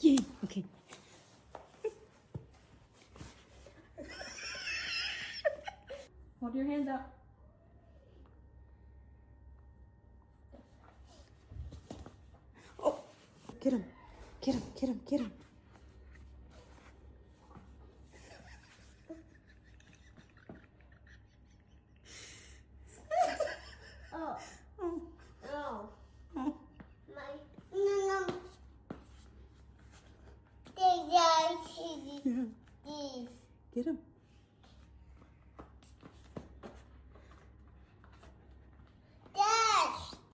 Yay. Okay. Hold your hands up. Oh, get him. Get him, get him, get him. Oh. Oh. Oh. Oh. My. No. Yeah. Get him.